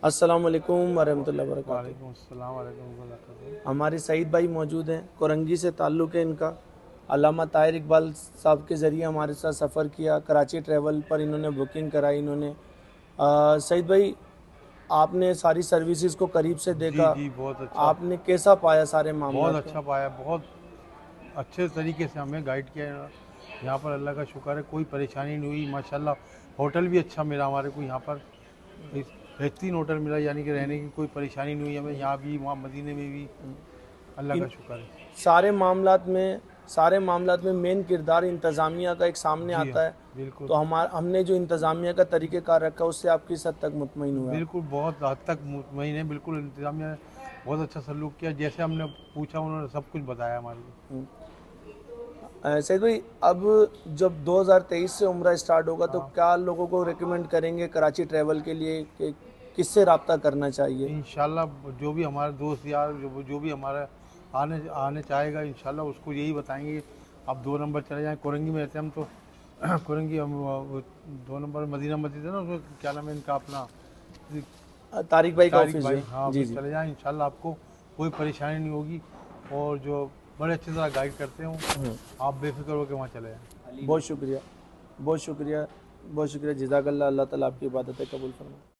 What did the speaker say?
अस्सलाम वालेकुम वरहमतुल्लाहि वबरकातुहू। वालेकुम अस्सलाम वालेकुम वरहमतुल्लाह। हमारे सईद भाई मौजूद हैं, कोरंगी से ताल्लुक़ है इनका। अल्लामा ताहिर इकबाल साहब के ज़रिए हमारे साथ सफ़र किया, कराची ट्रैवल पर इन्होंने बुकिंग कराई। इन्होंने सईद भाई, आपने सारी सर्विसेज को करीब से जी देखा, जी, बहुत अच्छा। आपने कैसा पाया सारे बहुत मामलात को? अच्छा पाया, बहुत अच्छे तरीके से हमें गाइड किया यहाँ पर। अल्लाह का शुक्र है, कोई परेशानी नहीं हुई माशाल्लाह। होटल भी अच्छा मिला हमारे को यहाँ पर, बेहतरीन होटल मिला, यानी कि रहने की कोई परेशानी नहीं हुई हमें, यहाँ भी वहाँ मदीने में भी। अल्लाह का इन शुक्र है। सारे मामलात में सारे मामलात में मेन किरदार इंतज़ामिया का एक सामने जी हाँ, आता है। बिल्कुल तो हमने जो इंतज़ामिया का तरीक़ेकार रखा, उससे आप किस हद तक मुतमईन हुए आप? बिल्कुल, बहुत हद तक मुतमईन है। बिल्कुल इंतज़ामिया ने बहुत अच्छा सलूक किया, जैसे हमने पूछा उन्होंने सब कुछ बताया हमारे को। हम्म। सैद भाई, अब जब 2023 से उम्रा स्टार्ट होगा तो हाँ, क्या लोगों को रिकमेंड करेंगे कराची ट्रैवल के लिए कि किससे रब्ता करना चाहिए? इंशाल्लाह जो भी हमारे दोस्त यार जो भी हमारा आने आने चाहेगा, इंशाल्लाह उसको यही बताएंगे आप 2 नंबर चले जाएं। कोरंगी में रहते हैं हम तो कोरंगी हम वो 2 नंबर मदीना मस्जिद है ना, उसमें क्या नाम है इनका अपना, तारिक भाई का तारिक ऑफिस भाई, जो। हाँ जी उधर जी। चले जाएं। इंशाल्लाह आपको कोई परेशानी नहीं होगी, और जो बड़े अच्छी तरह गाइड करते हो, आप बेफिक्र होकर वहाँ चले जाएं। बहुत शुक्रिया, बहुत शुक्रिया, बहुत शुक्रिया। जज़ाकल्लाह। अल्लाह ताला आपकी इबादतें कबूल फरमाए।